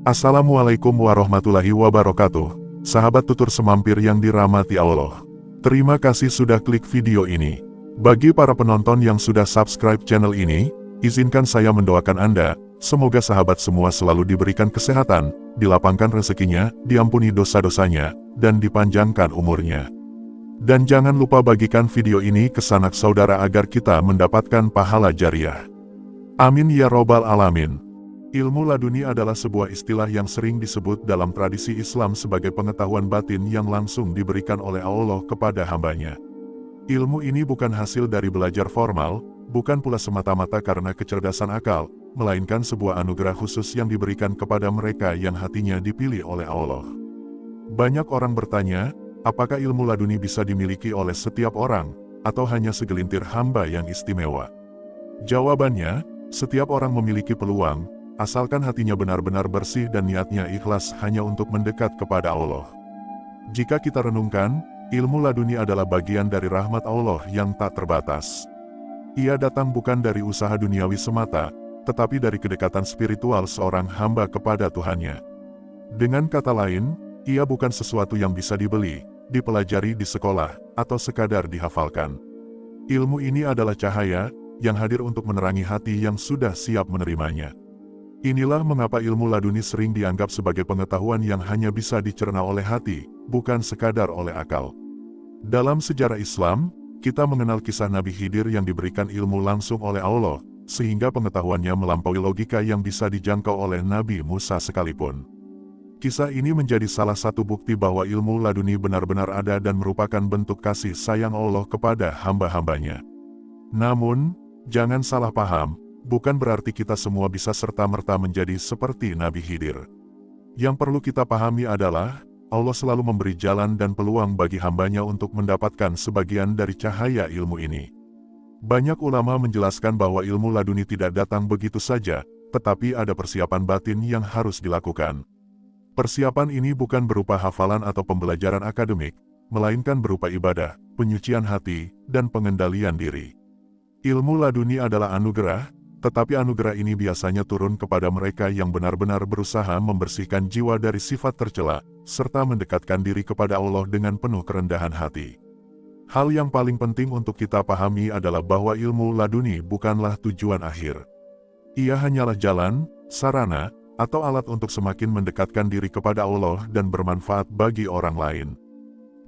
Assalamualaikum warahmatullahi wabarakatuh. Sahabat tutur semampir yang dirahmati Allah. Terima kasih sudah klik video ini. Bagi para penonton yang sudah subscribe channel ini, izinkan saya mendoakan Anda, semoga sahabat semua selalu diberikan kesehatan, dilapangkan rezekinya, diampuni dosa-dosanya, dan dipanjangkan umurnya. Dan jangan lupa bagikan video ini ke sanak saudara agar kita mendapatkan pahala jariah. Amin ya robbal alamin. Ilmu laduni adalah sebuah istilah yang sering disebut dalam tradisi Islam sebagai pengetahuan batin yang langsung diberikan oleh Allah kepada hambanya. Ilmu ini bukan hasil dari belajar formal, bukan pula semata-mata karena kecerdasan akal, melainkan sebuah anugerah khusus yang diberikan kepada mereka yang hatinya dipilih oleh Allah. Banyak orang bertanya, apakah ilmu laduni bisa dimiliki oleh setiap orang, atau hanya segelintir hamba yang istimewa? Jawabannya, setiap orang memiliki peluang, asalkan hatinya benar-benar bersih dan niatnya ikhlas hanya untuk mendekat kepada Allah. Jika kita renungkan, ilmu laduni adalah bagian dari rahmat Allah yang tak terbatas. Ia datang bukan dari usaha duniawi semata, tetapi dari kedekatan spiritual seorang hamba kepada Tuhannya. Dengan kata lain, ia bukan sesuatu yang bisa dibeli, dipelajari di sekolah, atau sekadar dihafalkan. Ilmu ini adalah cahaya yang hadir untuk menerangi hati yang sudah siap menerimanya. Inilah mengapa ilmu laduni sering dianggap sebagai pengetahuan yang hanya bisa dicerna oleh hati, bukan sekadar oleh akal. Dalam sejarah Islam, kita mengenal kisah Nabi Khidir yang diberikan ilmu langsung oleh Allah, sehingga pengetahuannya melampaui logika yang bisa dijangkau oleh Nabi Musa sekalipun. Kisah ini menjadi salah satu bukti bahwa ilmu laduni benar-benar ada dan merupakan bentuk kasih sayang Allah kepada hamba-hambanya. Namun, jangan salah paham, bukan berarti kita semua bisa serta-merta menjadi seperti Nabi Khidir. Yang perlu kita pahami adalah, Allah selalu memberi jalan dan peluang bagi hambanya untuk mendapatkan sebagian dari cahaya ilmu ini. Banyak ulama menjelaskan bahwa ilmu laduni tidak datang begitu saja, tetapi ada persiapan batin yang harus dilakukan. Persiapan ini bukan berupa hafalan atau pembelajaran akademik, melainkan berupa ibadah, penyucian hati, dan pengendalian diri. Ilmu laduni adalah anugerah, tetapi anugerah ini biasanya turun kepada mereka yang benar-benar berusaha membersihkan jiwa dari sifat tercela, serta mendekatkan diri kepada Allah dengan penuh kerendahan hati. Hal yang paling penting untuk kita pahami adalah bahwa ilmu laduni bukanlah tujuan akhir. Ia hanyalah jalan, sarana, atau alat untuk semakin mendekatkan diri kepada Allah dan bermanfaat bagi orang lain.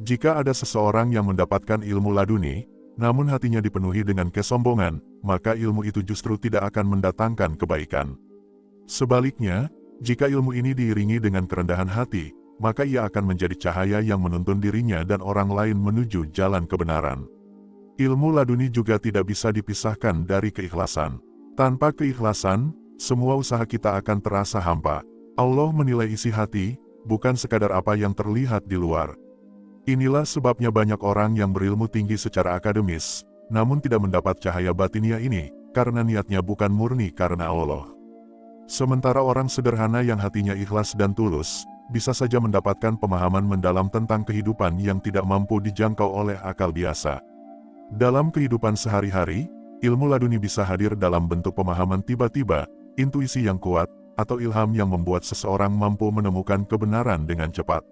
Jika ada seseorang yang mendapatkan ilmu laduni, namun hatinya dipenuhi dengan kesombongan, maka ilmu itu justru tidak akan mendatangkan kebaikan. Sebaliknya, jika ilmu ini diiringi dengan kerendahan hati, maka ia akan menjadi cahaya yang menuntun dirinya dan orang lain menuju jalan kebenaran. Ilmu laduni juga tidak bisa dipisahkan dari keikhlasan. Tanpa keikhlasan, semua usaha kita akan terasa hampa. Allah menilai isi hati, bukan sekadar apa yang terlihat di luar. Inilah sebabnya banyak orang yang berilmu tinggi secara akademis, namun tidak mendapat cahaya batinnya ini, karena niatnya bukan murni karena Allah. Sementara orang sederhana yang hatinya ikhlas dan tulus, bisa saja mendapatkan pemahaman mendalam tentang kehidupan yang tidak mampu dijangkau oleh akal biasa. Dalam kehidupan sehari-hari, ilmu laduni bisa hadir dalam bentuk pemahaman tiba-tiba, intuisi yang kuat, atau ilham yang membuat seseorang mampu menemukan kebenaran dengan cepat.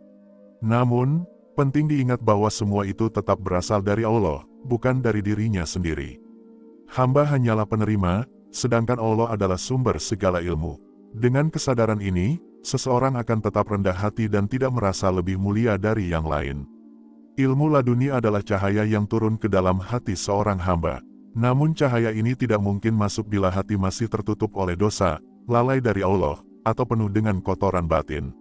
Namun, penting diingat bahwa semua itu tetap berasal dari Allah, bukan dari dirinya sendiri. Hamba hanyalah penerima, sedangkan Allah adalah sumber segala ilmu. Dengan kesadaran ini, seseorang akan tetap rendah hati dan tidak merasa lebih mulia dari yang lain. Ilmu laduni adalah cahaya yang turun ke dalam hati seorang hamba. Namun cahaya ini tidak mungkin masuk bila hati masih tertutup oleh dosa, lalai dari Allah, atau penuh dengan kotoran batin.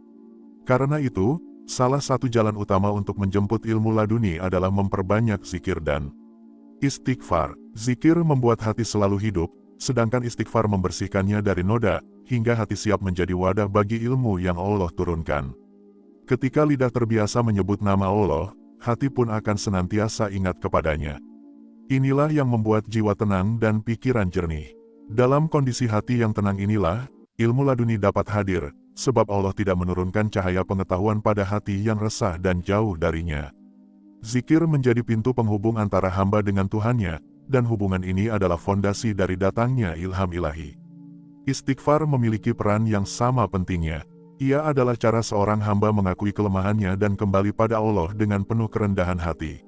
Karena itu, salah satu jalan utama untuk menjemput ilmu laduni adalah memperbanyak zikir dan istighfar. Zikir membuat hati selalu hidup, sedangkan istighfar membersihkannya dari noda, hingga hati siap menjadi wadah bagi ilmu yang Allah turunkan. Ketika lidah terbiasa menyebut nama Allah, hati pun akan senantiasa ingat kepadanya. Inilah yang membuat jiwa tenang dan pikiran jernih. Dalam kondisi hati yang tenang inilah, ilmu laduni dapat hadir, sebab Allah tidak menurunkan cahaya pengetahuan pada hati yang resah dan jauh darinya. Zikir menjadi pintu penghubung antara hamba dengan Tuhannya, dan hubungan ini adalah fondasi dari datangnya ilham ilahi. Istighfar memiliki peran yang sama pentingnya. Ia adalah cara seorang hamba mengakui kelemahannya dan kembali pada Allah dengan penuh kerendahan hati.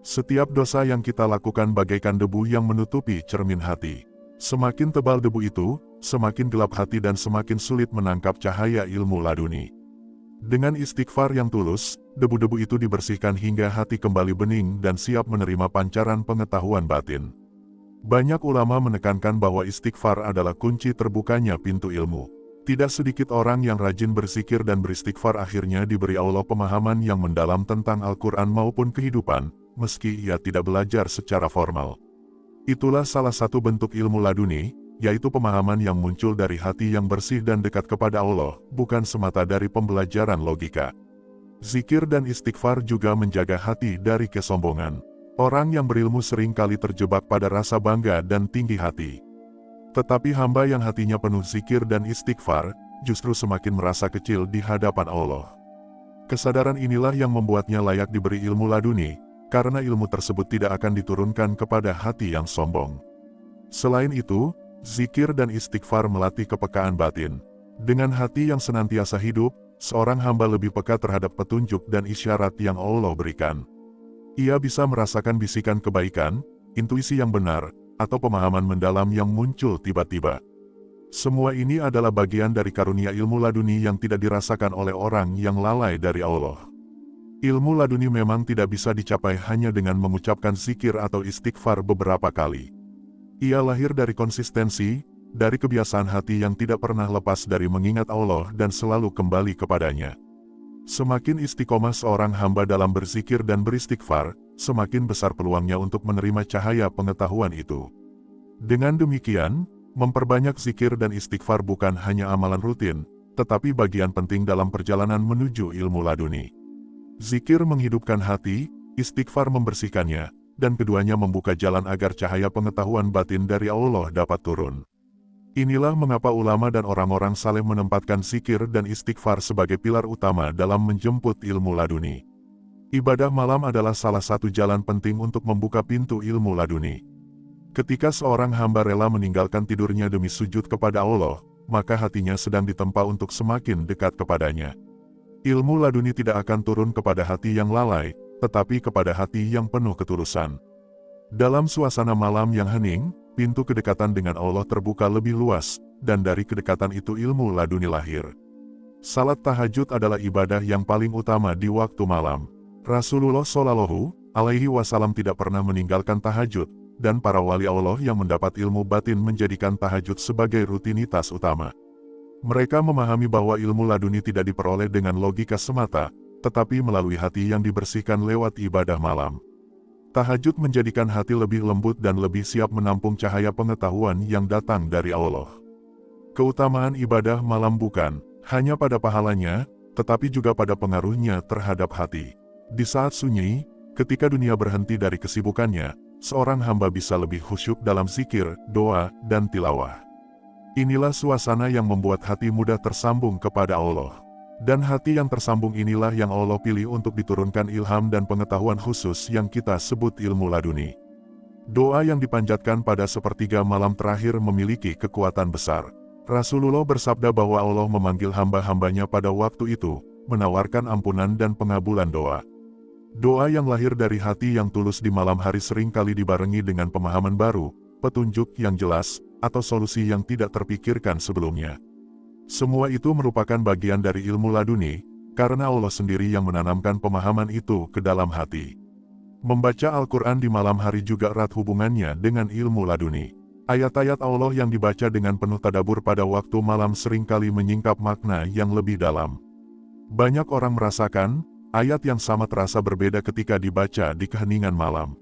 Setiap dosa yang kita lakukan bagaikan debu yang menutupi cermin hati. Semakin tebal debu itu, semakin gelap hati dan semakin sulit menangkap cahaya ilmu laduni. Dengan istighfar yang tulus, debu-debu itu dibersihkan hingga hati kembali bening dan siap menerima pancaran pengetahuan batin. Banyak ulama menekankan bahwa istighfar adalah kunci terbukanya pintu ilmu. Tidak sedikit orang yang rajin berzikir dan beristighfar akhirnya diberi Allah pemahaman yang mendalam tentang Al-Quran maupun kehidupan, meski ia tidak belajar secara formal. Itulah salah satu bentuk ilmu laduni, yaitu pemahaman yang muncul dari hati yang bersih dan dekat kepada Allah, bukan semata dari pembelajaran logika. Zikir dan istighfar juga menjaga hati dari kesombongan. Orang yang berilmu sering kali terjebak pada rasa bangga dan tinggi hati. Tetapi hamba yang hatinya penuh zikir dan istighfar, justru semakin merasa kecil di hadapan Allah. Kesadaran inilah yang membuatnya layak diberi ilmu laduni, karena ilmu tersebut tidak akan diturunkan kepada hati yang sombong. Selain itu, zikir dan istighfar melatih kepekaan batin. Dengan hati yang senantiasa hidup, seorang hamba lebih peka terhadap petunjuk dan isyarat yang Allah berikan. Ia bisa merasakan bisikan kebaikan, intuisi yang benar, atau pemahaman mendalam yang muncul tiba-tiba. Semua ini adalah bagian dari karunia ilmu laduni yang tidak dirasakan oleh orang yang lalai dari Allah. Ilmu laduni memang tidak bisa dicapai hanya dengan mengucapkan zikir atau istighfar beberapa kali. Ia lahir dari konsistensi, dari kebiasaan hati yang tidak pernah lepas dari mengingat Allah dan selalu kembali kepadanya. Semakin istiqomah seorang hamba dalam berzikir dan beristighfar, semakin besar peluangnya untuk menerima cahaya pengetahuan itu. Dengan demikian, memperbanyak zikir dan istighfar bukan hanya amalan rutin, tetapi bagian penting dalam perjalanan menuju ilmu laduni. Zikir menghidupkan hati, istighfar membersihkannya, dan keduanya membuka jalan agar cahaya pengetahuan batin dari Allah dapat turun. Inilah mengapa ulama dan orang-orang saleh menempatkan zikir dan istighfar sebagai pilar utama dalam menjemput ilmu laduni. Ibadah malam adalah salah satu jalan penting untuk membuka pintu ilmu laduni. Ketika seorang hamba rela meninggalkan tidurnya demi sujud kepada Allah, maka hatinya sedang ditempa untuk semakin dekat kepadanya. Ilmu laduni tidak akan turun kepada hati yang lalai, tetapi kepada hati yang penuh ketulusan. Dalam suasana malam yang hening, pintu kedekatan dengan Allah terbuka lebih luas, dan dari kedekatan itu ilmu laduni lahir. Salat tahajud adalah ibadah yang paling utama di waktu malam. Rasulullah Shallallahu Alaihi Wasallam tidak pernah meninggalkan tahajud, dan para wali Allah yang mendapat ilmu batin menjadikan tahajud sebagai rutinitas utama. Mereka memahami bahwa ilmu laduni tidak diperoleh dengan logika semata, tetapi melalui hati yang dibersihkan lewat ibadah malam. Tahajud menjadikan hati lebih lembut dan lebih siap menampung cahaya pengetahuan yang datang dari Allah. Keutamaan ibadah malam bukan hanya pada pahalanya, tetapi juga pada pengaruhnya terhadap hati. Di saat sunyi, ketika dunia berhenti dari kesibukannya, seorang hamba bisa lebih khusyuk dalam zikir, doa, dan tilawah. Inilah suasana yang membuat hati mudah tersambung kepada Allah. Dan hati yang tersambung inilah yang Allah pilih untuk diturunkan ilham dan pengetahuan khusus yang kita sebut ilmu laduni. Doa yang dipanjatkan pada sepertiga malam terakhir memiliki kekuatan besar. Rasulullah bersabda bahwa Allah memanggil hamba-hambanya pada waktu itu, menawarkan ampunan dan pengabulan doa. Doa yang lahir dari hati yang tulus di malam hari seringkali dibarengi dengan pemahaman baru, petunjuk yang jelas, atau solusi yang tidak terpikirkan sebelumnya. Semua itu merupakan bagian dari ilmu laduni, karena Allah sendiri yang menanamkan pemahaman itu ke dalam hati. Membaca Al-Quran di malam hari juga erat hubungannya dengan ilmu laduni. Ayat-ayat Allah yang dibaca dengan penuh tadabur pada waktu malam seringkali menyingkap makna yang lebih dalam. Banyak orang merasakan, ayat yang sama terasa berbeda ketika dibaca di keheningan malam.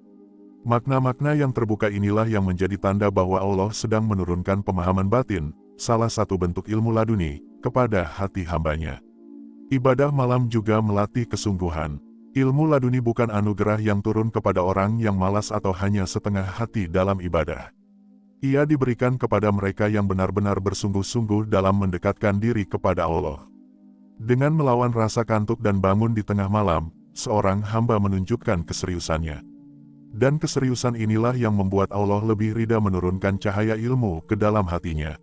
Makna-makna yang terbuka inilah yang menjadi tanda bahwa Allah sedang menurunkan pemahaman batin, salah satu bentuk ilmu laduni, kepada hati hambanya. Ibadah malam juga melatih kesungguhan. Ilmu laduni bukan anugerah yang turun kepada orang yang malas atau hanya setengah hati dalam ibadah. Ia diberikan kepada mereka yang benar-benar bersungguh-sungguh dalam mendekatkan diri kepada Allah. Dengan melawan rasa kantuk dan bangun di tengah malam, seorang hamba menunjukkan keseriusannya. Dan keseriusan inilah yang membuat Allah lebih rida menurunkan cahaya ilmu ke dalam hatinya.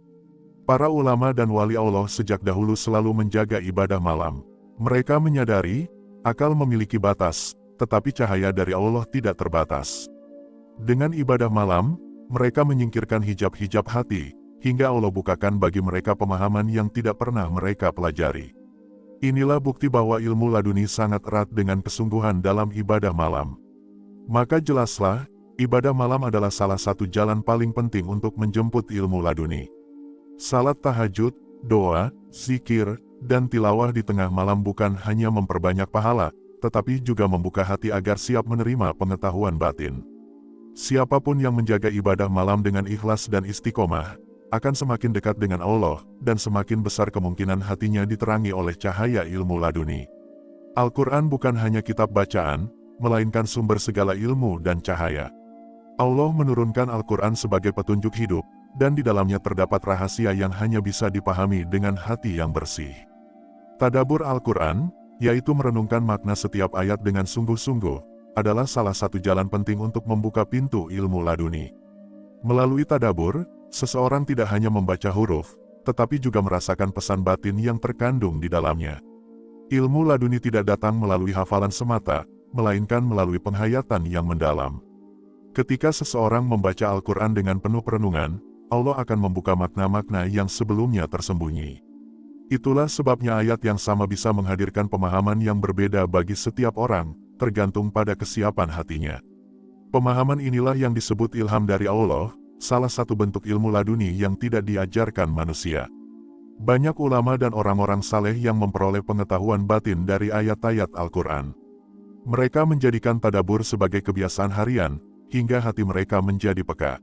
Para ulama dan wali Allah sejak dahulu selalu menjaga ibadah malam. Mereka menyadari, akal memiliki batas, tetapi cahaya dari Allah tidak terbatas. Dengan ibadah malam, mereka menyingkirkan hijab-hijab hati, hingga Allah bukakan bagi mereka pemahaman yang tidak pernah mereka pelajari. Inilah bukti bahwa ilmu laduni sangat erat dengan kesungguhan dalam ibadah malam. Maka jelaslah, ibadah malam adalah salah satu jalan paling penting untuk menjemput ilmu laduni. Salat tahajud, doa, zikir, dan tilawah di tengah malam bukan hanya memperbanyak pahala, tetapi juga membuka hati agar siap menerima pengetahuan batin. Siapapun yang menjaga ibadah malam dengan ikhlas dan istiqomah, akan semakin dekat dengan Allah, dan semakin besar kemungkinan hatinya diterangi oleh cahaya ilmu laduni. Al-Quran bukan hanya kitab bacaan, melainkan sumber segala ilmu dan cahaya. Allah menurunkan Al-Quran sebagai petunjuk hidup, dan di dalamnya terdapat rahasia yang hanya bisa dipahami dengan hati yang bersih. Tadabbur Al-Quran, yaitu merenungkan makna setiap ayat dengan sungguh-sungguh, adalah salah satu jalan penting untuk membuka pintu ilmu laduni. Melalui tadabbur, seseorang tidak hanya membaca huruf, tetapi juga merasakan pesan batin yang terkandung di dalamnya. Ilmu laduni tidak datang melalui hafalan semata, melainkan melalui penghayatan yang mendalam. Ketika seseorang membaca Al-Quran dengan penuh perenungan, Allah akan membuka makna-makna yang sebelumnya tersembunyi. Itulah sebabnya ayat yang sama bisa menghadirkan pemahaman yang berbeda bagi setiap orang, tergantung pada kesiapan hatinya. Pemahaman inilah yang disebut ilham dari Allah, salah satu bentuk ilmu laduni yang tidak diajarkan manusia. Banyak ulama dan orang-orang saleh yang memperoleh pengetahuan batin dari ayat-ayat Al-Quran. Mereka menjadikan tadabbur sebagai kebiasaan harian, hingga hati mereka menjadi peka.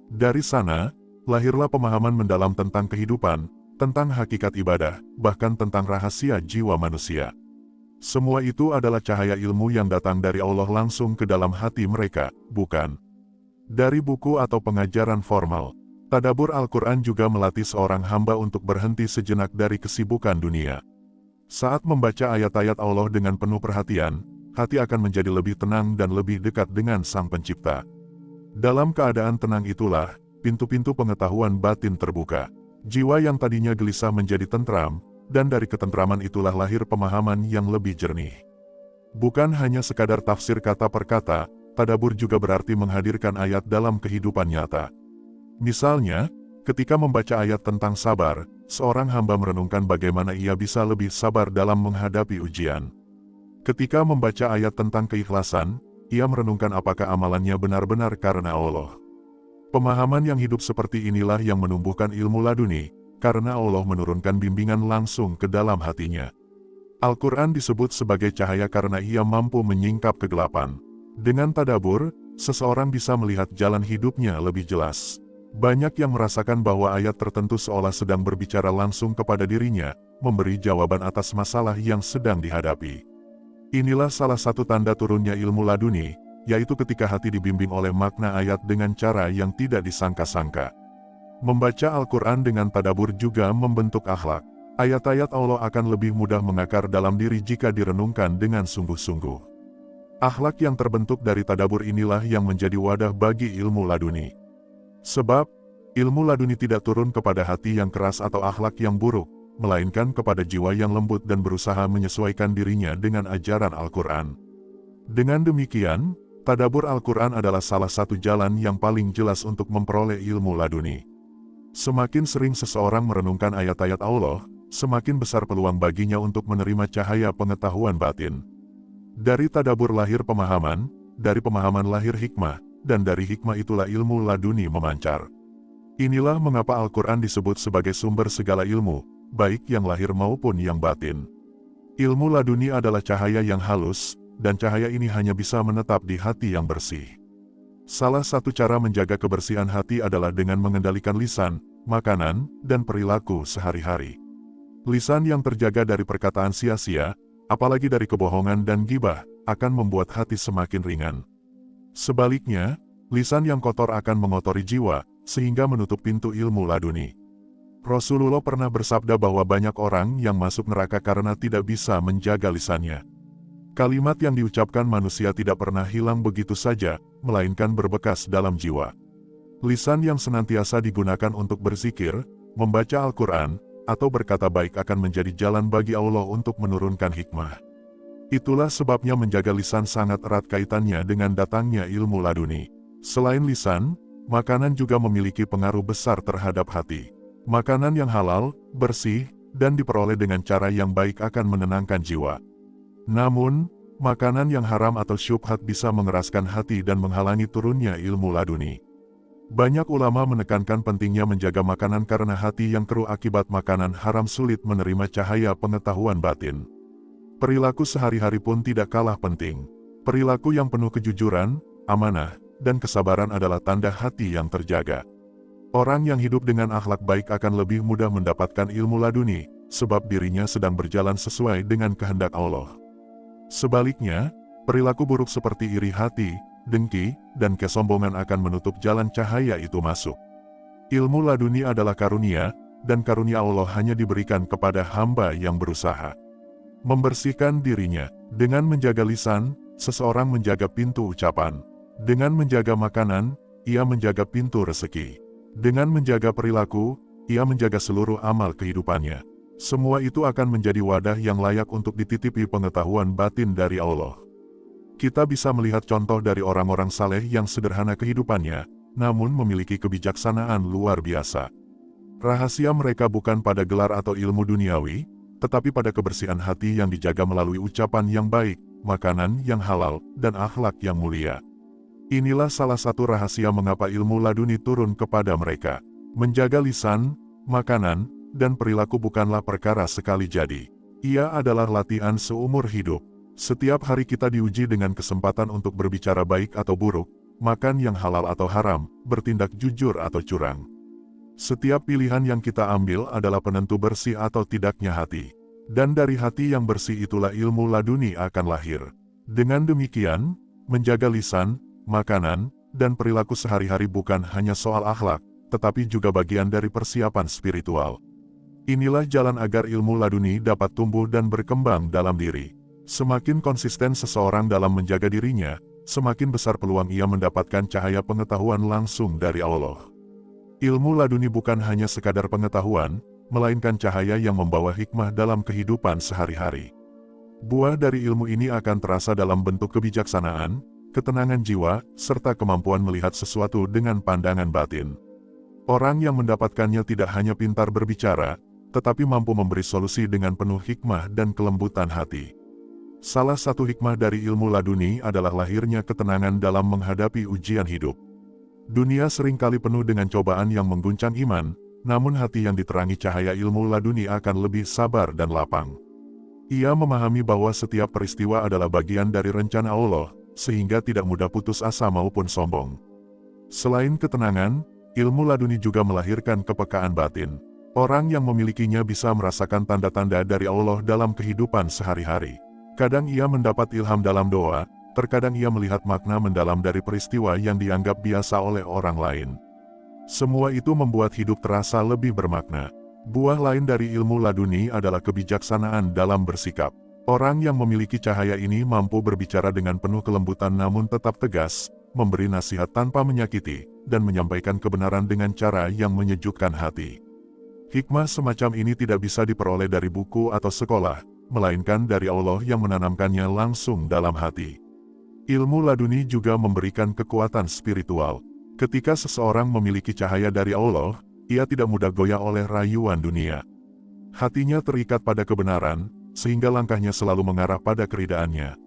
Dari sana, lahirlah pemahaman mendalam tentang kehidupan, tentang hakikat ibadah, bahkan tentang rahasia jiwa manusia. Semua itu adalah cahaya ilmu yang datang dari Allah langsung ke dalam hati mereka, bukan dari buku atau pengajaran formal. Tadabbur Al-Quran juga melatih seorang hamba untuk berhenti sejenak dari kesibukan dunia. Saat membaca ayat-ayat Allah dengan penuh perhatian, hati akan menjadi lebih tenang dan lebih dekat dengan Sang Pencipta. Dalam keadaan tenang itulah, pintu-pintu pengetahuan batin terbuka. Jiwa yang tadinya gelisah menjadi tentram, dan dari ketentraman itulah lahir pemahaman yang lebih jernih. Bukan hanya sekadar tafsir kata per kata, tadabbur juga berarti menghadirkan ayat dalam kehidupan nyata. Misalnya, ketika membaca ayat tentang sabar, seorang hamba merenungkan bagaimana ia bisa lebih sabar dalam menghadapi ujian. Ketika membaca ayat tentang keikhlasan, ia merenungkan apakah amalannya benar-benar karena Allah. Pemahaman yang hidup seperti inilah yang menumbuhkan ilmu laduni, karena Allah menurunkan bimbingan langsung ke dalam hatinya. Al-Quran disebut sebagai cahaya karena ia mampu menyingkap kegelapan. Dengan tadabbur, seseorang bisa melihat jalan hidupnya lebih jelas. Banyak yang merasakan bahwa ayat tertentu seolah sedang berbicara langsung kepada dirinya, memberi jawaban atas masalah yang sedang dihadapi. Inilah salah satu tanda turunnya ilmu laduni, yaitu ketika hati dibimbing oleh makna ayat dengan cara yang tidak disangka-sangka. Membaca Al-Quran dengan tadabbur juga membentuk akhlak. Ayat-ayat Allah akan lebih mudah mengakar dalam diri jika direnungkan dengan sungguh-sungguh. Akhlak yang terbentuk dari tadabbur inilah yang menjadi wadah bagi ilmu laduni. Sebab, ilmu laduni tidak turun kepada hati yang keras atau akhlak yang buruk, melainkan kepada jiwa yang lembut dan berusaha menyesuaikan dirinya dengan ajaran Al-Quran. Dengan demikian, tadabbur Al-Quran adalah salah satu jalan yang paling jelas untuk memperoleh ilmu laduni. Semakin sering seseorang merenungkan ayat-ayat Allah, semakin besar peluang baginya untuk menerima cahaya pengetahuan batin. Dari tadabbur lahir pemahaman, dari pemahaman lahir hikmah, dan dari hikmah itulah ilmu laduni memancar. Inilah mengapa Al-Quran disebut sebagai sumber segala ilmu, baik yang lahir maupun yang batin. Ilmu laduni adalah cahaya yang halus, dan cahaya ini hanya bisa menetap di hati yang bersih. Salah satu cara menjaga kebersihan hati adalah dengan mengendalikan lisan, makanan, dan perilaku sehari-hari. Lisan yang terjaga dari perkataan sia-sia, apalagi dari kebohongan dan gibah, akan membuat hati semakin ringan. Sebaliknya, lisan yang kotor akan mengotori jiwa, sehingga menutup pintu ilmu laduni. Rasulullah pernah bersabda bahwa banyak orang yang masuk neraka karena tidak bisa menjaga lisannya. Kalimat yang diucapkan manusia tidak pernah hilang begitu saja, melainkan berbekas dalam jiwa. Lisan yang senantiasa digunakan untuk berzikir, membaca Al-Quran, atau berkata baik akan menjadi jalan bagi Allah untuk menurunkan hikmah. Itulah sebabnya menjaga lisan sangat erat kaitannya dengan datangnya ilmu laduni. Selain lisan, makanan juga memiliki pengaruh besar terhadap hati. Makanan yang halal, bersih, dan diperoleh dengan cara yang baik akan menenangkan jiwa. Namun, makanan yang haram atau syubhat bisa mengeraskan hati dan menghalangi turunnya ilmu laduni. Banyak ulama menekankan pentingnya menjaga makanan karena hati yang keruh akibat makanan haram sulit menerima cahaya pengetahuan batin. Perilaku sehari-hari pun tidak kalah penting. Perilaku yang penuh kejujuran, amanah, dan kesabaran adalah tanda hati yang terjaga. Orang yang hidup dengan akhlak baik akan lebih mudah mendapatkan ilmu laduni, sebab dirinya sedang berjalan sesuai dengan kehendak Allah. Sebaliknya, perilaku buruk seperti iri hati, dengki, dan kesombongan akan menutup jalan cahaya itu masuk. Ilmu laduni adalah karunia, dan karunia Allah hanya diberikan kepada hamba yang berusaha membersihkan dirinya. Dengan menjaga lisan, seseorang menjaga pintu ucapan. Dengan menjaga makanan, ia menjaga pintu rezeki. Dengan menjaga perilaku, ia menjaga seluruh amal kehidupannya. Semua itu akan menjadi wadah yang layak untuk dititipi pengetahuan batin dari Allah. Kita bisa melihat contoh dari orang-orang saleh yang sederhana kehidupannya, namun memiliki kebijaksanaan luar biasa. Rahasia mereka bukan pada gelar atau ilmu duniawi, tetapi pada kebersihan hati yang dijaga melalui ucapan yang baik, makanan yang halal, dan akhlak yang mulia. Inilah salah satu rahasia mengapa ilmu laduni turun kepada mereka. Menjaga lisan, makanan, dan perilaku bukanlah perkara sekali jadi. Ia adalah latihan seumur hidup. Setiap hari kita diuji dengan kesempatan untuk berbicara baik atau buruk, makan yang halal atau haram, bertindak jujur atau curang. Setiap pilihan yang kita ambil adalah penentu bersih atau tidaknya hati. Dan dari hati yang bersih itulah ilmu laduni akan lahir. Dengan demikian, menjaga lisan, makanan, dan perilaku sehari-hari bukan hanya soal akhlak, tetapi juga bagian dari persiapan spiritual. Inilah jalan agar ilmu laduni dapat tumbuh dan berkembang dalam diri. Semakin konsisten seseorang dalam menjaga dirinya, semakin besar peluang ia mendapatkan cahaya pengetahuan langsung dari Allah. Ilmu laduni bukan hanya sekadar pengetahuan, melainkan cahaya yang membawa hikmah dalam kehidupan sehari-hari. Buah dari ilmu ini akan terasa dalam bentuk kebijaksanaan, ketenangan jiwa, serta kemampuan melihat sesuatu dengan pandangan batin. Orang yang mendapatkannya tidak hanya pintar berbicara, tetapi mampu memberi solusi dengan penuh hikmah dan kelembutan hati. Salah satu hikmah dari ilmu laduni adalah lahirnya ketenangan dalam menghadapi ujian hidup. Dunia seringkali penuh dengan cobaan yang mengguncang iman, namun hati yang diterangi cahaya ilmu laduni akan lebih sabar dan lapang. Ia memahami bahwa setiap peristiwa adalah bagian dari rencana Allah, sehingga tidak mudah putus asa maupun sombong. Selain ketenangan, ilmu laduni juga melahirkan kepekaan batin. Orang yang memilikinya bisa merasakan tanda-tanda dari Allah dalam kehidupan sehari-hari. Kadang ia mendapat ilham dalam doa, terkadang ia melihat makna mendalam dari peristiwa yang dianggap biasa oleh orang lain. Semua itu membuat hidup terasa lebih bermakna. Buah lain dari ilmu laduni adalah kebijaksanaan dalam bersikap. Orang yang memiliki cahaya ini mampu berbicara dengan penuh kelembutan namun tetap tegas, memberi nasihat tanpa menyakiti, dan menyampaikan kebenaran dengan cara yang menyejukkan hati. Hikmah semacam ini tidak bisa diperoleh dari buku atau sekolah, melainkan dari Allah yang menanamkannya langsung dalam hati. Ilmu laduni juga memberikan kekuatan spiritual. Ketika seseorang memiliki cahaya dari Allah, ia tidak mudah goyah oleh rayuan dunia. Hatinya terikat pada kebenaran, sehingga langkahnya selalu mengarah pada keridaannya.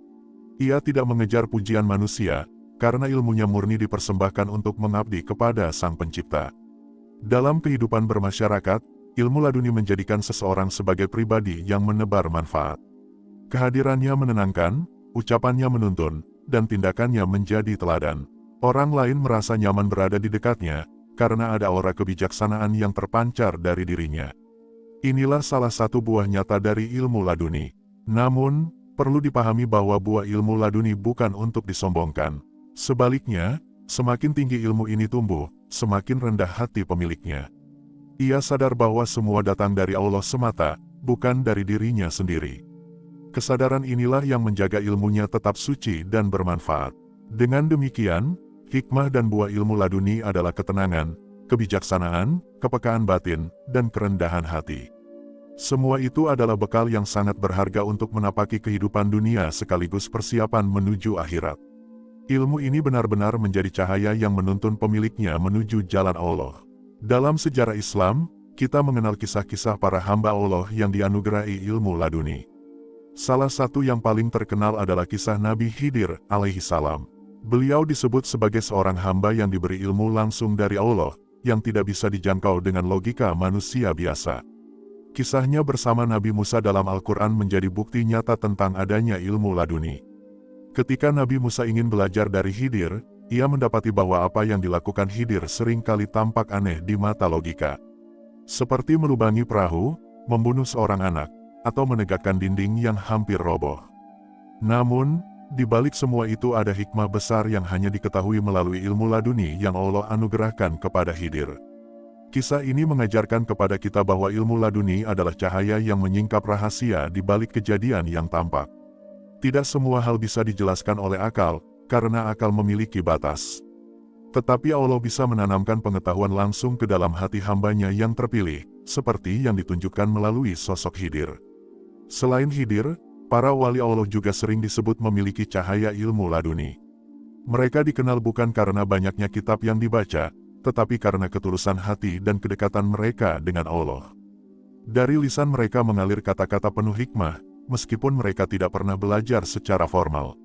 Ia tidak mengejar pujian manusia, karena ilmunya murni dipersembahkan untuk mengabdi kepada Sang Pencipta. Dalam kehidupan bermasyarakat, ilmu laduni menjadikan seseorang sebagai pribadi yang menebar manfaat. Kehadirannya menenangkan, ucapannya menuntun, dan tindakannya menjadi teladan. Orang lain merasa nyaman berada di dekatnya, karena ada aura kebijaksanaan yang terpancar dari dirinya. Inilah salah satu buah nyata dari ilmu laduni. Namun, perlu dipahami bahwa buah ilmu laduni bukan untuk disombongkan. Sebaliknya, semakin tinggi ilmu ini tumbuh, semakin rendah hati pemiliknya. Ia sadar bahwa semua datang dari Allah semata, bukan dari dirinya sendiri. Kesadaran inilah yang menjaga ilmunya tetap suci dan bermanfaat. Dengan demikian, hikmah dan buah ilmu laduni adalah ketenangan, kebijaksanaan, kepekaan batin, dan kerendahan hati. Semua itu adalah bekal yang sangat berharga untuk menapaki kehidupan dunia sekaligus persiapan menuju akhirat. Ilmu ini benar-benar menjadi cahaya yang menuntun pemiliknya menuju jalan Allah. Dalam sejarah Islam, kita mengenal kisah-kisah para hamba Allah yang dianugerahi ilmu laduni. Salah satu yang paling terkenal adalah kisah Nabi Khidir alaihi salam. Beliau disebut sebagai seorang hamba yang diberi ilmu langsung dari Allah, yang tidak bisa dijangkau dengan logika manusia biasa. Kisahnya bersama Nabi Musa dalam Al-Quran menjadi bukti nyata tentang adanya ilmu laduni. Ketika Nabi Musa ingin belajar dari Khidir, ia mendapati bahwa apa yang dilakukan Khidir seringkali tampak aneh di mata logika. Seperti melubangi perahu, membunuh seorang anak, atau menegakkan dinding yang hampir roboh. Namun, di balik semua itu ada hikmah besar yang hanya diketahui melalui ilmu laduni yang Allah anugerahkan kepada Khidir. Kisah ini mengajarkan kepada kita bahwa ilmu laduni adalah cahaya yang menyingkap rahasia di balik kejadian yang tampak. Tidak semua hal bisa dijelaskan oleh akal, karena akal memiliki batas. Tetapi Allah bisa menanamkan pengetahuan langsung ke dalam hati hambanya yang terpilih, seperti yang ditunjukkan melalui sosok Khidir. Selain Khidir, para wali Allah juga sering disebut memiliki cahaya ilmu laduni. Mereka dikenal bukan karena banyaknya kitab yang dibaca, tetapi karena ketulusan hati dan kedekatan mereka dengan Allah. Dari lisan mereka mengalir kata-kata penuh hikmah, meskipun mereka tidak pernah belajar secara formal.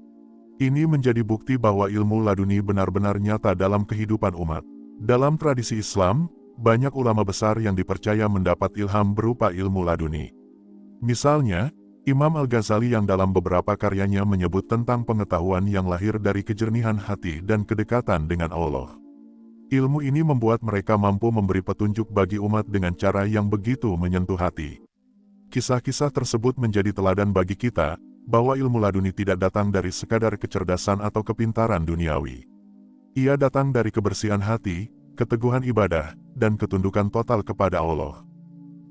Ini menjadi bukti bahwa ilmu laduni benar-benar nyata dalam kehidupan umat. Dalam tradisi Islam, banyak ulama besar yang dipercaya mendapat ilham berupa ilmu laduni. Misalnya, Imam Al-Ghazali yang dalam beberapa karyanya menyebut tentang pengetahuan yang lahir dari kejernihan hati dan kedekatan dengan Allah. Ilmu ini membuat mereka mampu memberi petunjuk bagi umat dengan cara yang begitu menyentuh hati. Kisah-kisah tersebut menjadi teladan bagi kita, bahwa ilmu laduni tidak datang dari sekadar kecerdasan atau kepintaran duniawi. Ia datang dari kebersihan hati, keteguhan ibadah, dan ketundukan total kepada Allah.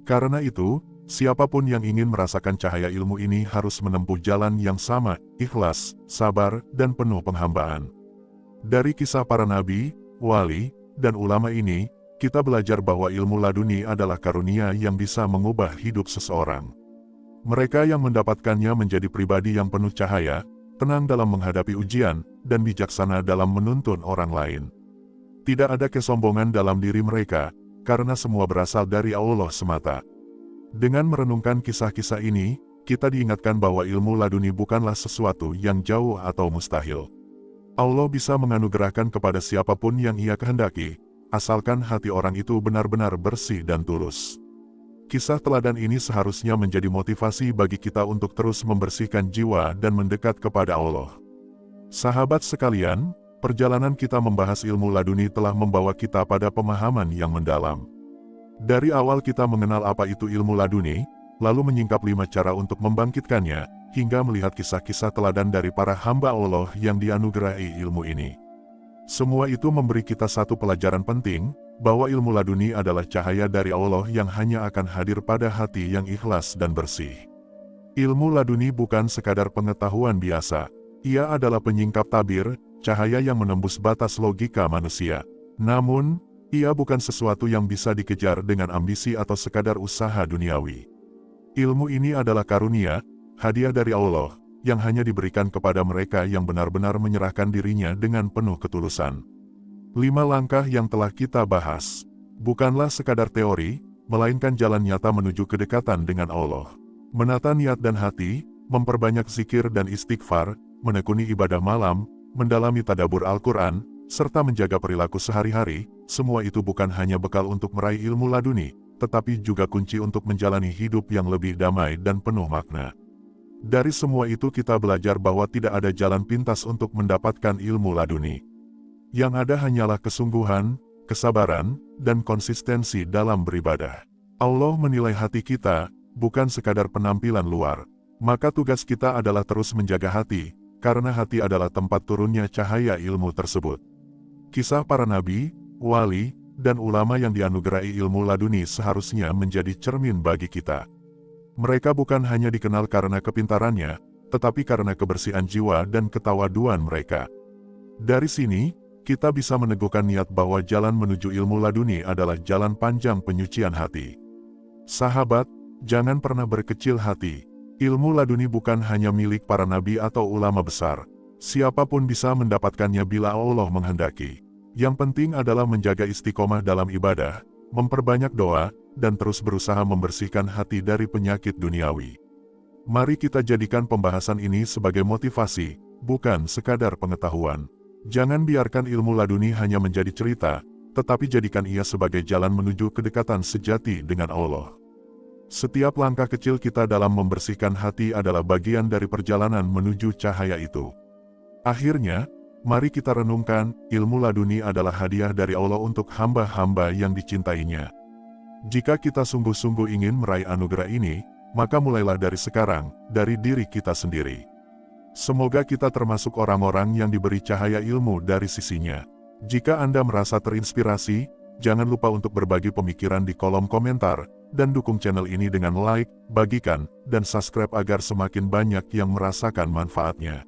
Karena itu, siapapun yang ingin merasakan cahaya ilmu ini harus menempuh jalan yang sama, ikhlas, sabar, dan penuh penghambaan. Dari kisah para nabi, wali, dan ulama ini, kita belajar bahwa ilmu laduni adalah karunia yang bisa mengubah hidup seseorang. Mereka yang mendapatkannya menjadi pribadi yang penuh cahaya, tenang dalam menghadapi ujian, dan bijaksana dalam menuntun orang lain. Tidak ada kesombongan dalam diri mereka, karena semua berasal dari Allah semata. Dengan merenungkan kisah-kisah ini, kita diingatkan bahwa ilmu laduni bukanlah sesuatu yang jauh atau mustahil. Allah bisa menganugerahkan kepada siapapun yang Ia kehendaki, asalkan hati orang itu benar-benar bersih dan tulus. Kisah teladan ini seharusnya menjadi motivasi bagi kita untuk terus membersihkan jiwa dan mendekat kepada Allah. Sahabat sekalian, perjalanan kita membahas ilmu laduni telah membawa kita pada pemahaman yang mendalam. Dari awal kita mengenal apa itu ilmu laduni, lalu menyingkap 5 cara untuk membangkitkannya, hingga melihat kisah-kisah teladan dari para hamba Allah yang dianugerahi ilmu ini. Semua itu memberi kita satu pelajaran penting, bahwa ilmu laduni adalah cahaya dari Allah yang hanya akan hadir pada hati yang ikhlas dan bersih. Ilmu laduni bukan sekadar pengetahuan biasa, ia adalah penyingkap tabir, cahaya yang menembus batas logika manusia. Namun, ia bukan sesuatu yang bisa dikejar dengan ambisi atau sekadar usaha duniawi. Ilmu ini adalah karunia, hadiah dari Allah, yang hanya diberikan kepada mereka yang benar-benar menyerahkan dirinya dengan penuh ketulusan. 5 langkah yang telah kita bahas, bukanlah sekadar teori, melainkan jalan nyata menuju kedekatan dengan Allah. Menata niat dan hati, memperbanyak zikir dan istighfar, menekuni ibadah malam, mendalami tadabbur Al-Quran, serta menjaga perilaku sehari-hari, semua itu bukan hanya bekal untuk meraih ilmu laduni, tetapi juga kunci untuk menjalani hidup yang lebih damai dan penuh makna. Dari semua itu kita belajar bahwa tidak ada jalan pintas untuk mendapatkan ilmu laduni. Yang ada hanyalah kesungguhan, kesabaran, dan konsistensi dalam beribadah. Allah menilai hati kita, bukan sekadar penampilan luar. Maka tugas kita adalah terus menjaga hati, karena hati adalah tempat turunnya cahaya ilmu tersebut. Kisah para nabi, wali, dan ulama yang dianugerahi ilmu laduni seharusnya menjadi cermin bagi kita. Mereka bukan hanya dikenal karena kepintarannya, tetapi karena kebersihan jiwa dan ketawaduan mereka. Dari sini, kita bisa meneguhkan niat bahwa jalan menuju ilmu laduni adalah jalan panjang penyucian hati. Sahabat, jangan pernah berkecil hati. Ilmu laduni bukan hanya milik para nabi atau ulama besar. Siapapun bisa mendapatkannya bila Allah menghendaki. Yang penting adalah menjaga istiqomah dalam ibadah, memperbanyak doa, dan terus berusaha membersihkan hati dari penyakit duniawi. Mari kita jadikan pembahasan ini sebagai motivasi, bukan sekadar pengetahuan. Jangan biarkan ilmu laduni hanya menjadi cerita, tetapi jadikan ia sebagai jalan menuju kedekatan sejati dengan Allah. Setiap langkah kecil kita dalam membersihkan hati adalah bagian dari perjalanan menuju cahaya itu. Akhirnya, mari kita renungkan, ilmu laduni adalah hadiah dari Allah untuk hamba-hamba yang dicintainya. Jika kita sungguh-sungguh ingin meraih anugerah ini, maka mulailah dari sekarang, dari diri kita sendiri. Semoga kita termasuk orang-orang yang diberi cahaya ilmu dari sisinya. Jika Anda merasa terinspirasi, jangan lupa untuk berbagi pemikiran di kolom komentar, dan dukung channel ini dengan like, bagikan, dan subscribe agar semakin banyak yang merasakan manfaatnya.